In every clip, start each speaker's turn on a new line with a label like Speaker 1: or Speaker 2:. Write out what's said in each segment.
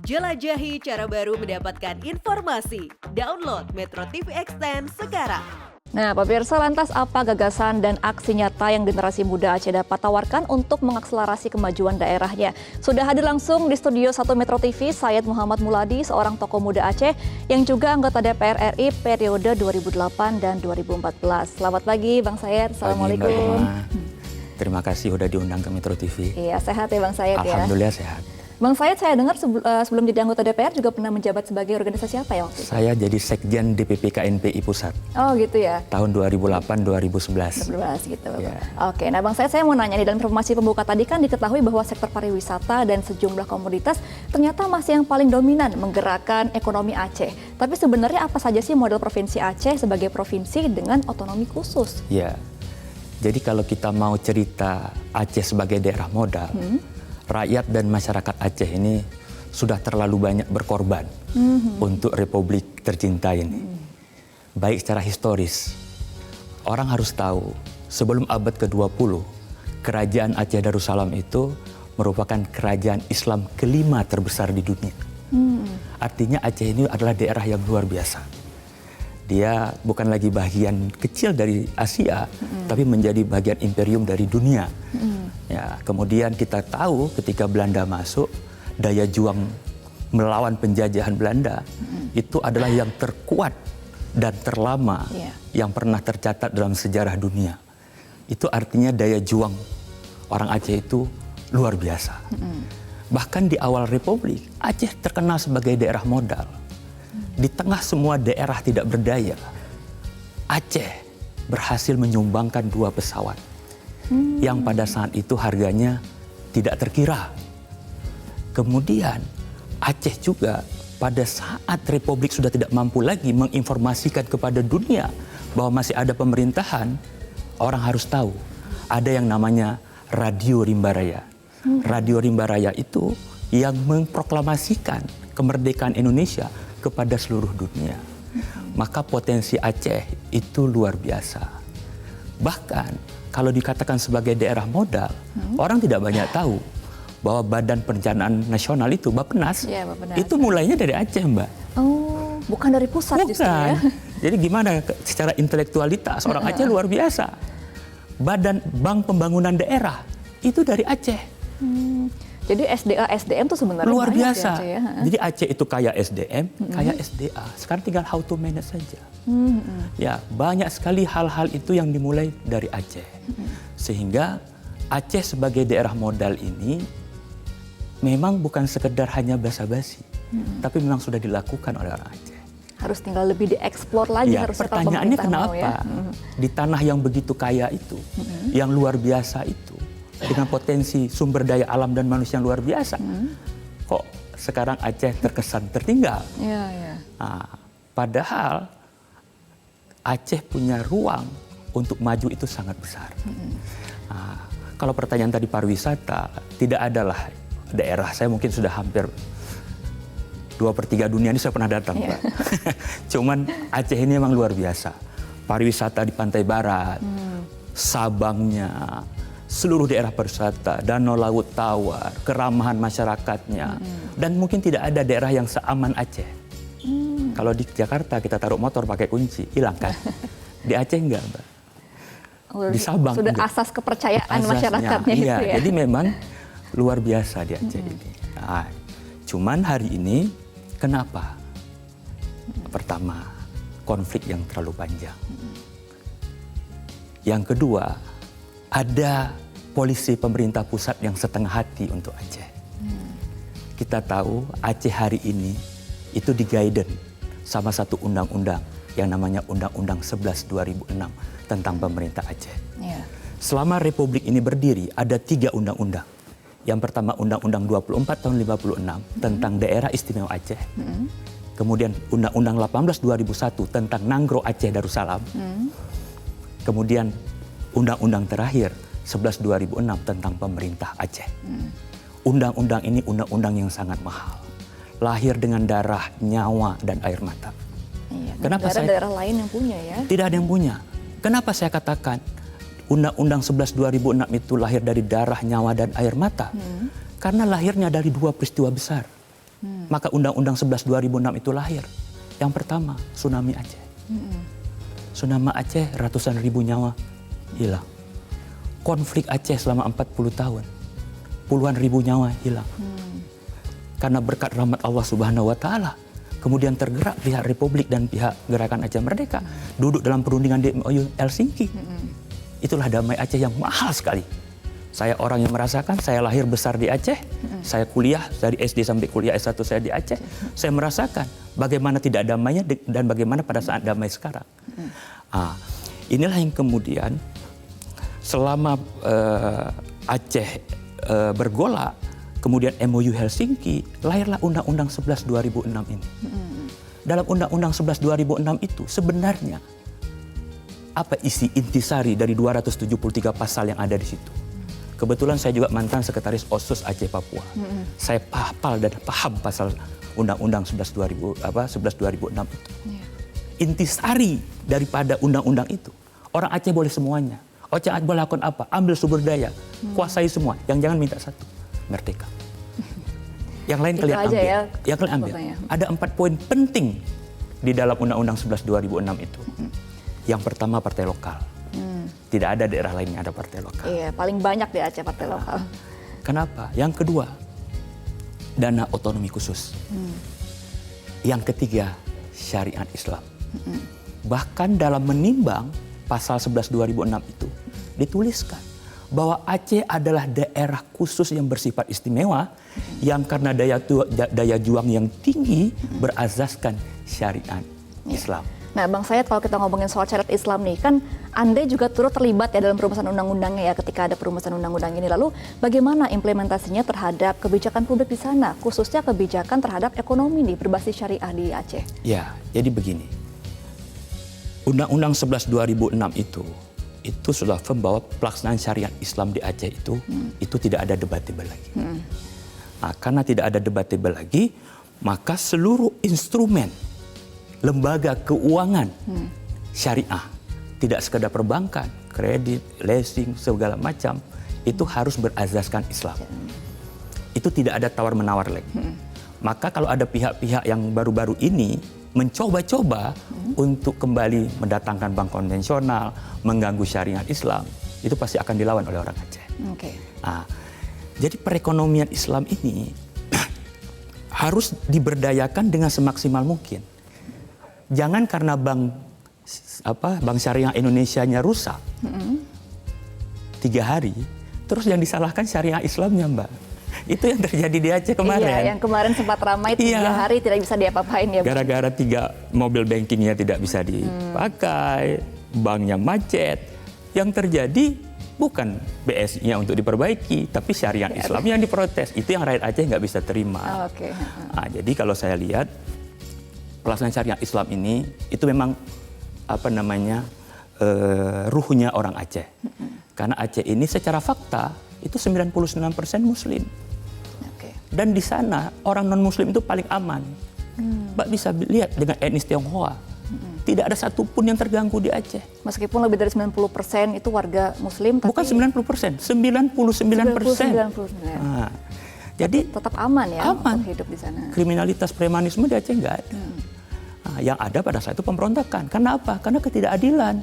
Speaker 1: Jelajahi cara baru mendapatkan informasi. Download Metro TV Extend sekarang.
Speaker 2: Nah, pemirsa, lantas apa gagasan dan aksi nyata yang generasi muda Aceh dapat tawarkan untuk mengakselerasi kemajuan daerahnya? Sudah hadir langsung di studio 1 Metro TV, Sayyid Muhammad Muladi, seorang tokoh muda Aceh yang juga anggota DPR RI periode 2008 dan 2014. Selamat pagi, Bang Sayyid. Assalamualaikum.
Speaker 3: Terima kasih sudah diundang ke Metro TV.
Speaker 2: Iya, sehat ya Bang Sayyid ya?
Speaker 3: Alhamdulillah sehat.
Speaker 2: Bang Sayyid, saya dengar sebelum jadi anggota DPR juga pernah menjabat sebagai organisasi apa ya waktu itu?
Speaker 3: Saya jadi Sekjen DPP KNPI Pusat.
Speaker 2: Oh gitu ya?
Speaker 3: Tahun 2008-2011.
Speaker 2: 2011 gitu.
Speaker 3: Ya.
Speaker 2: Oke, nah Bang Sayyid, saya mau nanya nih, dalam informasi pembuka tadi kan diketahui bahwa sektor pariwisata dan sejumlah komoditas ternyata masih yang paling dominan menggerakkan ekonomi Aceh. Tapi sebenarnya apa saja sih model provinsi Aceh sebagai provinsi dengan otonomi khusus?
Speaker 3: Ya, jadi kalau kita mau cerita Aceh sebagai daerah modal, rakyat dan masyarakat Aceh ini sudah terlalu banyak berkorban untuk Republik tercinta ini. Baik secara historis, orang harus tahu sebelum abad ke-20, kerajaan Aceh Darussalam itu merupakan kerajaan Islam kelima terbesar di dunia. Artinya Aceh ini adalah daerah yang luar biasa. Dia bukan lagi bagian kecil dari Asia, tapi menjadi bagian imperium dari dunia. Ya, kemudian kita tahu ketika Belanda masuk, daya juang melawan penjajahan Belanda itu adalah yang terkuat dan terlama yang pernah tercatat dalam sejarah dunia. Itu artinya daya juang orang Aceh itu luar biasa. Bahkan di awal Republik, Aceh terkenal sebagai daerah modal. Di tengah semua daerah tidak berdaya, Aceh berhasil menyumbangkan 2 pesawat yang pada saat itu harganya tidak terkira. Kemudian Aceh juga pada saat Republik sudah tidak mampu lagi menginformasikan kepada dunia bahwa masih ada pemerintahan, orang harus tahu ada yang namanya Radio Rimba Raya. Radio Rimba Raya itu yang memproklamasikan kemerdekaan Indonesia kepada seluruh dunia. Maka potensi Aceh itu luar biasa. Bahkan kalau dikatakan sebagai daerah modal, orang tidak banyak tahu bahwa Badan Perencanaan Nasional itu, Bappenas, itu mulainya dari Aceh, Mbak.
Speaker 2: Oh, bukan dari pusat justru ya?
Speaker 3: Jadi gimana secara intelektualitas, orang Aceh luar biasa. Bank Pembangunan Daerah itu dari Aceh.
Speaker 2: Jadi SDM itu sebenarnya
Speaker 3: luar biasa.
Speaker 2: Aceh ya?
Speaker 3: Jadi Aceh itu kaya SDM, kaya SDA. Sekarang tinggal how to manage saja. Ya, banyak sekali hal-hal itu yang dimulai dari Aceh. Sehingga Aceh sebagai daerah modal ini memang bukan sekedar hanya basa-basi, tapi memang sudah dilakukan oleh orang Aceh.
Speaker 2: Harus tinggal lebih dieksplor lagi.
Speaker 3: Ya,
Speaker 2: harusnya
Speaker 3: pertanyaannya kenapa
Speaker 2: ya?
Speaker 3: di tanah yang begitu kaya itu, yang luar biasa itu, dengan potensi sumber daya alam dan manusia yang luar biasa, kok sekarang Aceh terkesan tertinggal? Nah, padahal Aceh punya ruang untuk maju itu sangat besar. Nah, kalau pertanyaan tadi pariwisata, tidak adalah daerah, saya mungkin sudah hampir 2/3 dunia ini saya pernah datang, Pak. Cuman Aceh ini memang luar biasa. Pariwisata di pantai barat, Sabangnya, seluruh daerah pariwisata, Danau Laut Tawar, keramahan masyarakatnya, dan mungkin tidak ada daerah yang seaman Aceh. Kalau di Jakarta kita taruh motor pakai kunci, hilang kan? Di Aceh enggak, Mbak. Di Sabang
Speaker 2: sudah
Speaker 3: enggak.
Speaker 2: asas kepercayaan
Speaker 3: Asasnya,
Speaker 2: masyarakatnya
Speaker 3: iya,
Speaker 2: itu ya.
Speaker 3: Jadi memang luar biasa di Aceh ini. Nah, cuman hari ini kenapa? Pertama, konflik yang terlalu panjang. Yang kedua, ada polisi pemerintah pusat yang setengah hati untuk Aceh. Kita tahu Aceh hari ini itu di-guidance sama satu undang-undang yang namanya Undang-Undang 11 2006 tentang pemerintah Aceh. Selama Republik ini berdiri ada 3 undang-undang. Yang pertama Undang-Undang 24 tahun 56 tentang Daerah Istimewa Aceh. Kemudian Undang-Undang 18 2001 tentang Nanggro Aceh Darussalam. Kemudian Undang-Undang terakhir 11 2006 tentang pemerintah Aceh. Undang-undang ini undang-undang yang sangat mahal. Lahir dengan darah, nyawa, dan air mata.
Speaker 2: Kenapa daerah lain yang punya ya?
Speaker 3: Tidak ada yang punya. Kenapa saya katakan Undang-Undang 11 2006 itu lahir dari darah, nyawa, dan air mata? Karena lahirnya dari 2 peristiwa besar. Maka Undang-Undang 11 2006 itu lahir. Yang pertama, tsunami Aceh. Tsunami Aceh, ratusan ribu nyawa hilang. Konflik Aceh selama 40 tahun, puluhan ribu nyawa hilang. Karena berkat rahmat Allah Subhanahu wa Ta'ala, kemudian tergerak pihak Republik dan pihak Gerakan Aceh Merdeka duduk dalam perundingan di MOU Helsinki. Itulah damai Aceh yang mahal sekali. Saya orang yang merasakan, saya lahir besar di Aceh, saya kuliah dari SD sampai kuliah S1 saya di Aceh. Saya merasakan bagaimana tidak damainya dan bagaimana pada saat damai sekarang. Inilah yang kemudian selama Aceh bergolak, kemudian MOU Helsinki, lahirlah Undang-Undang 11 2006 ini. Dalam Undang-Undang 11 2006 itu sebenarnya apa isi intisari dari 273 pasal yang ada di situ? Kebetulan saya juga mantan sekretaris OSUS Aceh Papua. Saya hafal dan paham pasal Undang-Undang 11 2006 itu. Intisari daripada undang-undang itu, orang Aceh boleh semuanya. Aceh boleh lakukan apa? Ambil sumber daya, kuasai semua. Yang jangan minta satu, merdeka. Yang lain kalian ambil.
Speaker 2: Ya,
Speaker 3: yang kalian ambil. Ada 4 poin penting di dalam Undang-Undang 11 2006 itu. Yang pertama, partai lokal. Tidak ada daerah lain yang ada partai lokal.
Speaker 2: Iya, paling banyak di Aceh partai lokal.
Speaker 3: Kenapa? Yang kedua, dana otonomi khusus. Yang ketiga, syariat Islam. Bahkan dalam menimbang pasal 11 2006 itu dituliskan bahwa Aceh adalah daerah khusus yang bersifat istimewa yang karena daya juang yang tinggi berazaskan syariat Islam.
Speaker 2: Nah, Bang Said, kalau kita ngomongin soal syariat Islam nih, kan Anda juga turut terlibat ya dalam perumusan undang-undangnya ya ketika ada perumusan undang-undang ini. Lalu bagaimana implementasinya terhadap kebijakan publik di sana, khususnya kebijakan terhadap ekonomi nih berbasis syariah di Aceh?
Speaker 3: Ya, jadi begini. Undang-Undang 11 2006 itu sudah firm bahwa pelaksanaan syariat Islam di Aceh itu tidak ada debatable lagi. Nah, karena tidak ada debatable lagi, maka seluruh instrumen lembaga keuangan syariah, tidak sekedar perbankan, kredit, leasing, segala macam, itu harus berazaskan Islam. Itu tidak ada tawar-menawar lagi. Maka kalau ada pihak-pihak yang baru-baru ini mencoba-coba untuk kembali mendatangkan bank konvensional, mengganggu syariat Islam, itu pasti akan dilawan oleh orang Aceh. Nah, jadi perekonomian Islam ini harus diberdayakan dengan semaksimal mungkin. Jangan karena bank syariah Indonesianya rusak 3 hari, terus yang disalahkan syariah Islamnya, Mbak. Itu yang terjadi di Aceh kemarin.
Speaker 2: Iya, yang kemarin sempat ramai 3 hari tidak bisa diapa-apain ya.
Speaker 3: Gara-gara 3 mobil bankingnya tidak bisa dipakai, banknya macet. Yang terjadi bukan BSI-nya untuk diperbaiki, tapi syariat Islam yang diprotes. Itu yang rakyat Aceh nggak bisa terima. Nah, jadi kalau saya lihat pelaksanaan syariat Islam ini itu memang ruhnya orang Aceh. Karena Aceh ini secara fakta itu 99% Muslim. Dan di sana orang non-Muslim itu paling aman. Mbak bisa lihat dengan etnis Tionghoa. Tidak ada satupun yang terganggu di Aceh.
Speaker 2: Meskipun lebih dari 90% itu warga Muslim. Tapi...
Speaker 3: Bukan 90%, 99%. Nah, jadi
Speaker 2: tetap aman ya
Speaker 3: aman.
Speaker 2: Untuk hidup di sana.
Speaker 3: Kriminalitas premanisme di Aceh nggak ada. Nah, yang ada pada saat itu pemberontakan. Karena apa? Karena ketidakadilan.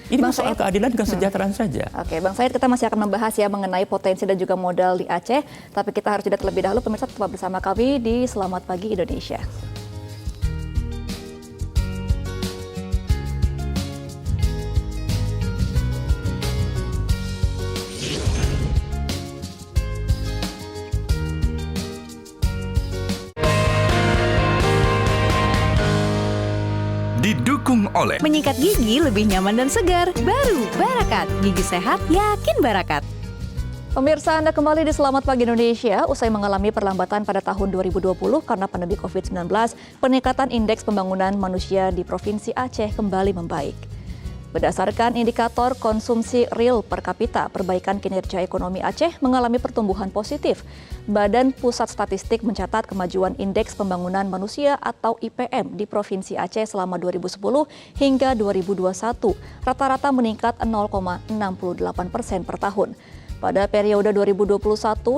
Speaker 3: Ini
Speaker 2: Bang
Speaker 3: soal
Speaker 2: Said,
Speaker 3: keadilan dan kesejahteraan saja.
Speaker 2: Bang Said, kita masih akan membahas ya mengenai potensi dan juga modal di Aceh. Tapi kita harus jeda terlebih dahulu. Pemirsa tetap bersama kami di Selamat Pagi Indonesia.
Speaker 4: Didukung oleh
Speaker 1: Menyikat gigi lebih nyaman dan segar. Baru Barakat, gigi sehat yakin Barakat.
Speaker 2: Pemirsa, Anda kembali di Selamat Pagi Indonesia. Usai mengalami perlambatan pada tahun 2020 karena pandemi COVID-19, peningkatan indeks pembangunan manusia di Provinsi Aceh kembali membaik. Berdasarkan indikator konsumsi real per kapita, perbaikan kinerja ekonomi Aceh mengalami pertumbuhan positif. Badan Pusat Statistik mencatat kemajuan Indeks Pembangunan Manusia atau IPM di Provinsi Aceh selama 2010 hingga 2021. Rata-rata meningkat 0,68% per tahun. Pada periode 2021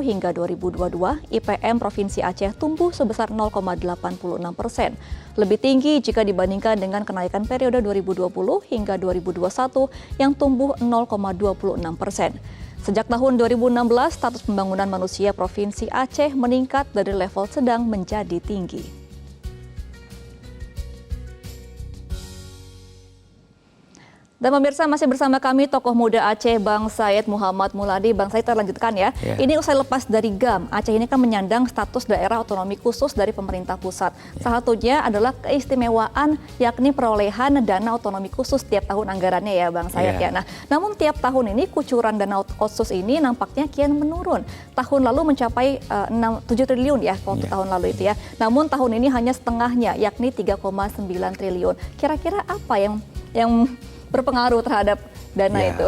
Speaker 2: hingga 2022, IPM Provinsi Aceh tumbuh sebesar 0,86%. Lebih tinggi jika dibandingkan dengan kenaikan periode 2020 hingga 2021 yang tumbuh 0,26%. Sejak tahun 2016, status pembangunan manusia Provinsi Aceh meningkat dari level sedang menjadi tinggi. Dan pemirsa, masih bersama kami tokoh muda Aceh, Bang Said Muhammad Muladi. Bang Said, kita lanjutkan ya. Ini usai lepas dari GAM, Aceh ini kan menyandang status daerah otonomi khusus dari pemerintah pusat. Salah satunya adalah keistimewaan yakni perolehan dana otonomi khusus tiap tahun anggarannya ya Bang Said ya. Nah, namun tiap tahun ini kucuran dana otsus ini nampaknya kian menurun. Tahun lalu mencapai 7 triliun ya waktu tahun lalu itu ya. Namun tahun ini hanya setengahnya yakni 3,9 triliun. Kira-kira apa yang berpengaruh terhadap dana itu?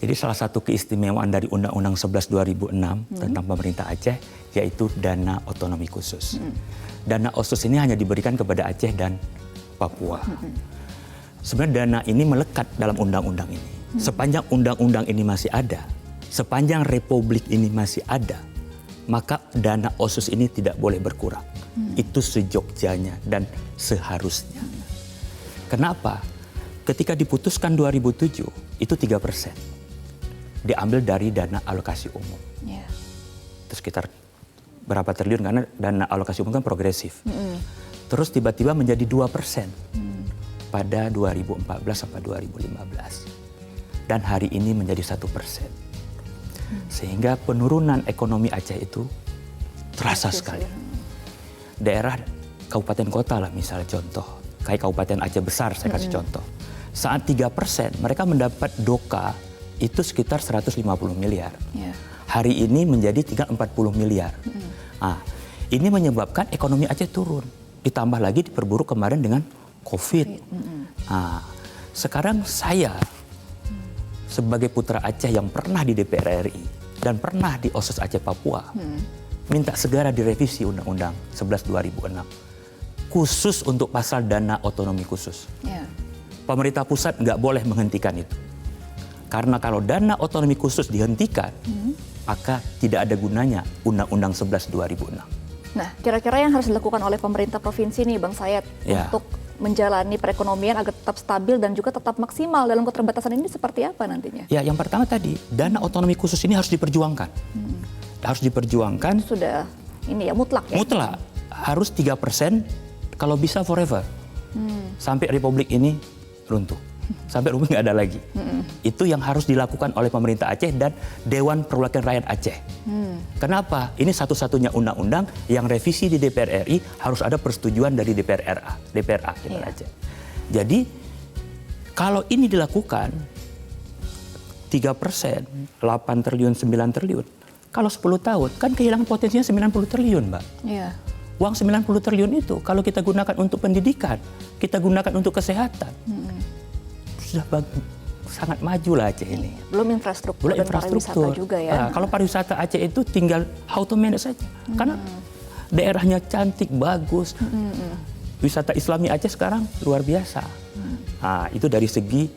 Speaker 3: Jadi salah satu keistimewaan dari Undang-Undang 11 2006 tentang pemerintah Aceh yaitu dana otonomi khusus. Dana otsus ini hanya diberikan kepada Aceh dan Papua. Sebenarnya dana ini melekat dalam undang-undang ini. Sepanjang undang-undang ini masih ada, sepanjang republik ini masih ada, maka dana otsus ini tidak boleh berkurang. Itu sejogjanya dan seharusnya. Kenapa? Ketika diputuskan 2007, itu 3%. Diambil dari dana alokasi umum. Itu sekitar berapa triliun, karena dana alokasi umum kan progresif. Terus tiba-tiba menjadi 2% pada 2014 sampai 2015. Dan hari ini menjadi 1%. Sehingga penurunan ekonomi Aceh itu terasa sekali. Daerah kabupaten kota lah misalnya contoh. Kayak Kabupaten Aceh Besar saya kasih contoh. Saat 3% mereka mendapat doka itu sekitar 150 miliar. Hari ini menjadi 340 miliar. Nah, ini menyebabkan ekonomi Aceh turun. Ditambah lagi diperburuk kemarin dengan COVID. Nah, sekarang saya sebagai putra Aceh yang pernah di DPR RI dan pernah di OSIS Aceh Papua minta segera direvisi Undang-Undang 11 2006 khusus untuk pasal dana otonomi khusus. Pemerintah pusat nggak boleh menghentikan itu. Karena kalau dana otonomi khusus dihentikan, maka tidak ada gunanya Undang-Undang 11 2006.
Speaker 2: Nah, kira-kira yang harus dilakukan oleh pemerintah provinsi nih Bang Said untuk menjalani perekonomian agar tetap stabil dan juga tetap maksimal dalam keterbatasan ini seperti apa nantinya?
Speaker 3: Ya, yang pertama tadi, dana otonomi khusus ini harus diperjuangkan. Harus diperjuangkan.
Speaker 2: Sudah ini ya mutlak ya?
Speaker 3: Mutlak. Harus 3% kalau bisa forever. Sampai republik ini runtuh. Sampai republik nggak ada lagi. Itu yang harus dilakukan oleh pemerintah Aceh dan Dewan Perwakilan Rakyat Aceh. Kenapa? Ini satu-satunya undang-undang yang revisi di DPR RI harus ada persetujuan dari DPR Aceh. Jadi kalau ini dilakukan 3%, 8 triliun, 9 triliun. Kalau 10 tahun kan kehilangan potensinya 90 triliun, Mbak. Uang 90 triliun itu kalau kita gunakan untuk pendidikan, kita gunakan untuk kesehatan, sudah sangat maju lah Aceh ini.
Speaker 2: Belum infrastruktur dan pariwisata juga ya.
Speaker 3: Kalau pariwisata Aceh itu tinggal how to manage saja. Karena daerahnya cantik, bagus. Wisata Islami Aceh sekarang luar biasa. Itu dari segi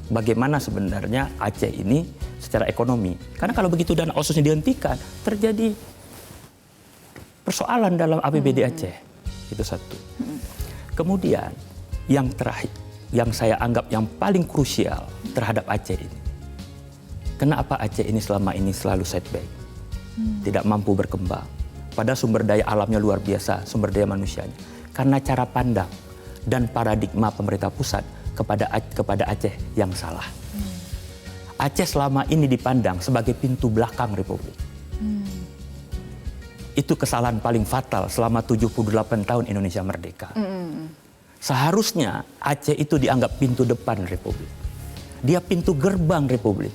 Speaker 3: bagaimana sebenarnya Aceh ini secara ekonomi. Karena kalau begitu dana otsusnya dihentikan, terjadi persoalan dalam APBD Aceh. Itu satu. Kemudian yang terakhir, yang saya anggap yang paling krusial terhadap Aceh ini. Kenapa Aceh ini selama ini selalu setback? Tidak mampu berkembang. Padahal sumber daya alamnya luar biasa, sumber daya manusianya. Karena cara pandang dan paradigma pemerintah pusat kepada Aceh yang salah. Aceh selama ini dipandang sebagai pintu belakang Republik. Itu kesalahan paling fatal selama 78 tahun Indonesia merdeka. Seharusnya Aceh itu dianggap pintu depan Republik. Dia pintu gerbang Republik.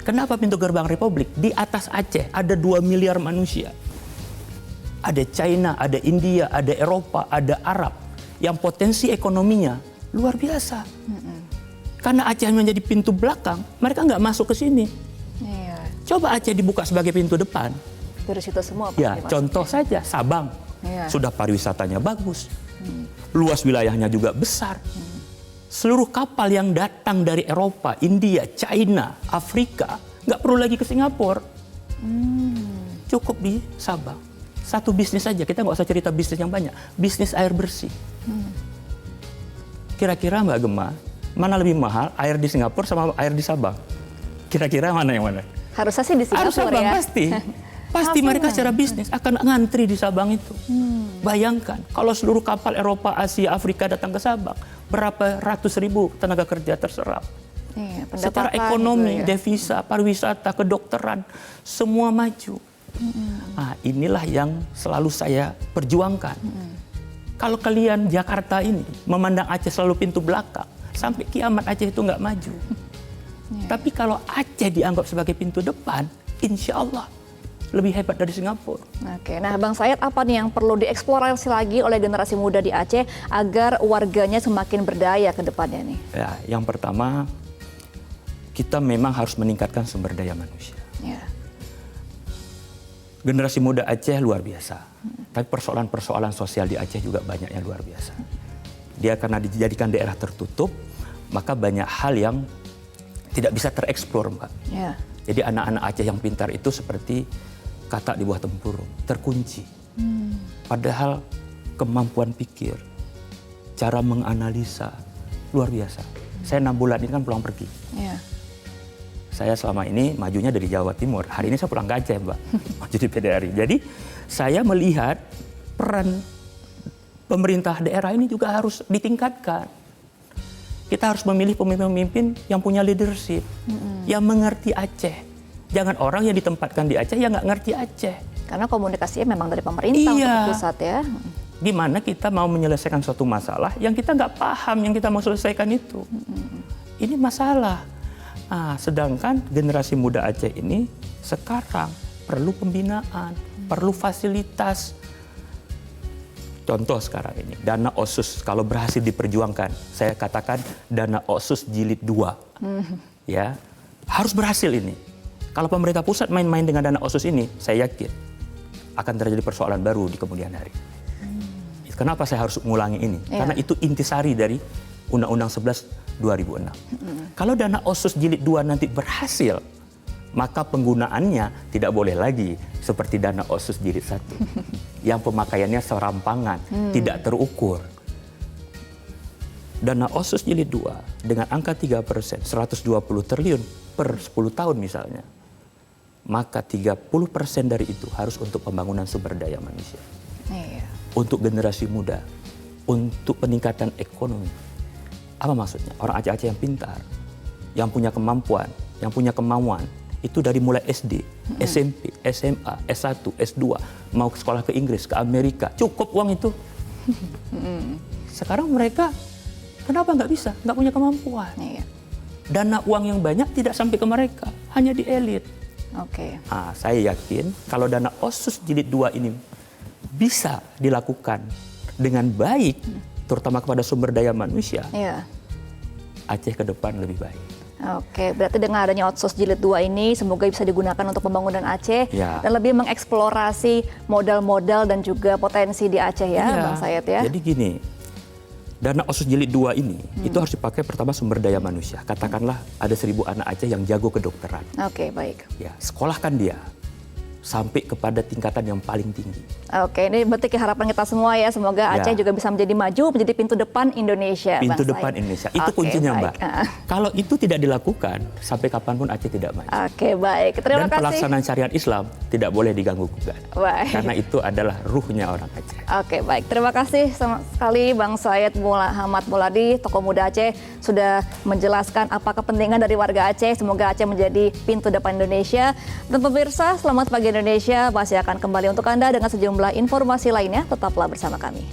Speaker 3: Kenapa pintu gerbang Republik? Di atas Aceh ada 2 miliar manusia. Ada China, ada India, ada Eropa, ada Arab. Yang potensi ekonominya luar biasa. Karena Aceh menjadi pintu belakang, mereka nggak masuk ke sini. Coba Aceh dibuka sebagai pintu depan.
Speaker 2: Dari situ semua
Speaker 3: ya, contoh saja Sabang. Sudah pariwisatanya bagus. Luas wilayahnya juga besar. Seluruh kapal yang datang dari Eropa, India, China, Afrika nggak perlu lagi ke Singapura. Cukup di Sabang. Satu bisnis saja, kita nggak usah cerita bisnis yang banyak. Bisnis air bersih. Kira-kira Mbak Gemma, mana lebih mahal air di Singapura sama air di Sabang? Kira-kira mana yang mana?
Speaker 2: Harusnya sih di Singapura
Speaker 3: Harus Sabang,
Speaker 2: ya.
Speaker 3: pasti. Pasti mereka secara bisnis akan ngantri di Sabang itu. Bayangkan, kalau seluruh kapal Eropa, Asia, Afrika datang ke Sabang, berapa ratus ribu tenaga kerja terserap.
Speaker 2: Iya,
Speaker 3: Secara
Speaker 2: pendapatan
Speaker 3: ekonomi,
Speaker 2: gitu ya.
Speaker 3: devisa, pariwisata, kedokteran, semua maju. Nah, inilah yang selalu saya perjuangkan. Kalau kalian Jakarta ini memandang Aceh selalu pintu belakang, sampai kiamat Aceh itu nggak maju. Tapi kalau Aceh dianggap sebagai pintu depan, insya Allah lebih hebat dari Singapura.
Speaker 2: Oke, nah Bang Sayed, apa nih yang perlu dieksplorasi lagi oleh generasi muda di Aceh agar warganya semakin berdaya ke depannya nih?
Speaker 3: Ya, yang pertama, kita memang harus meningkatkan sumber daya manusia.
Speaker 2: Ya.
Speaker 3: Generasi muda Aceh luar biasa, tapi persoalan-persoalan sosial di Aceh juga banyak yang luar biasa. Dia karena dijadikan daerah tertutup, maka banyak hal yang tidak bisa tereksplor, Mbak.
Speaker 2: Ya.
Speaker 3: Jadi anak-anak Aceh yang pintar itu seperti katak di bawah tempurung, terkunci. Padahal kemampuan pikir, cara menganalisa, luar biasa. Saya 6 bulan ini kan pulang pergi.
Speaker 2: Ya.
Speaker 3: Saya selama ini majunya dari Jawa Timur. Hari ini saya pulang ke Aceh, Mbak. Maju di PDRI. Jadi saya melihat peran pemerintah daerah ini juga harus ditingkatkan. Kita harus memilih pemimpin-pemimpin yang punya leadership, yang mengerti Aceh. Jangan orang yang ditempatkan di Aceh yang nggak ngerti Aceh.
Speaker 2: Karena komunikasinya memang dari pemerintah
Speaker 3: Iya.
Speaker 2: untuk pusat ya.
Speaker 3: Gimana kita mau menyelesaikan suatu masalah yang kita nggak paham, yang kita mau selesaikan itu. Ini masalah. Nah, sedangkan generasi muda Aceh ini sekarang perlu pembinaan, perlu fasilitas. Contoh sekarang ini, dana OSUS kalau berhasil diperjuangkan, saya katakan dana OSUS jilid 2. Ya, harus berhasil ini. Kalau pemerintah pusat main-main dengan dana OSUS ini, saya yakin akan terjadi persoalan baru di kemudian hari. Kenapa saya harus mengulangi ini?
Speaker 2: Ya.
Speaker 3: Karena itu intisari dari Undang-Undang 11 2006. Kalau dana OSUS jilid 2 nanti berhasil, maka penggunaannya tidak boleh lagi seperti dana OSUS jilid 1 yang pemakaiannya serampangan, tidak terukur. Dana OSUS jilid 2 dengan angka 3%, 120 triliun per 10 tahun misalnya, maka 30% dari itu harus untuk pembangunan sumber daya manusia.
Speaker 2: Iya.
Speaker 3: Untuk generasi muda, untuk peningkatan ekonomi. Apa maksudnya? Orang Aceh-Aceh yang pintar, yang punya kemampuan, yang punya kemauan, itu dari mulai SD, SMP, SMA, S1, S2, mau ke sekolah ke Inggris, ke Amerika, cukup uang itu. Sekarang mereka, kenapa nggak bisa? Nggak punya kemampuan.
Speaker 2: Iya.
Speaker 3: Dana uang yang banyak tidak sampai ke mereka, hanya di elit.
Speaker 2: Oke.
Speaker 3: Nah, saya yakin kalau dana OSUS jilid 2 ini bisa dilakukan dengan baik, terutama kepada sumber daya manusia,
Speaker 2: Iya.
Speaker 3: Aceh ke depan lebih baik.
Speaker 2: Oke, berarti dengan adanya OSUS jilid 2 ini semoga bisa digunakan untuk pembangunan Aceh
Speaker 3: Ya.
Speaker 2: dan lebih mengeksplorasi modal-modal dan juga potensi di Aceh ya,
Speaker 3: Iya.
Speaker 2: Bang Sayed ya.
Speaker 3: Jadi gini, dana OSUS jilid 2 ini itu harus dipakai pertama sumber daya manusia. Katakanlah ada 1000 anak Aceh yang jago kedokteran.
Speaker 2: Oke, baik.
Speaker 3: Ya, sekolahkan dia sampai kepada tingkatan yang paling tinggi.
Speaker 2: Oke, ini berarti harapan kita semua ya, semoga
Speaker 3: Ya.
Speaker 2: Aceh juga bisa menjadi maju, menjadi pintu depan Indonesia.
Speaker 3: Pintu
Speaker 2: Bang
Speaker 3: depan
Speaker 2: Sayed.
Speaker 3: Indonesia. Itu
Speaker 2: Oke,
Speaker 3: kuncinya,
Speaker 2: baik.
Speaker 3: Mbak. Kalau itu tidak dilakukan, sampai kapanpun Aceh tidak maju.
Speaker 2: Oke, baik. Terima
Speaker 3: Dan
Speaker 2: kasih.
Speaker 3: pelaksanaan syariat Islam tidak boleh diganggu-gugat.
Speaker 2: Baik.
Speaker 3: Karena itu adalah ruhnya orang Aceh.
Speaker 2: Oke, baik. Terima kasih sama sekali Bang Sayed Muhammad Muladi, tokoh muda Aceh, sudah menjelaskan apa kepentingan dari warga Aceh. Semoga Aceh menjadi pintu depan Indonesia. Dan pemirsa, selamat pagi Indonesia. Masih akan kembali untuk Anda dengan sejumlah informasi lainnya. Tetaplah bersama kami.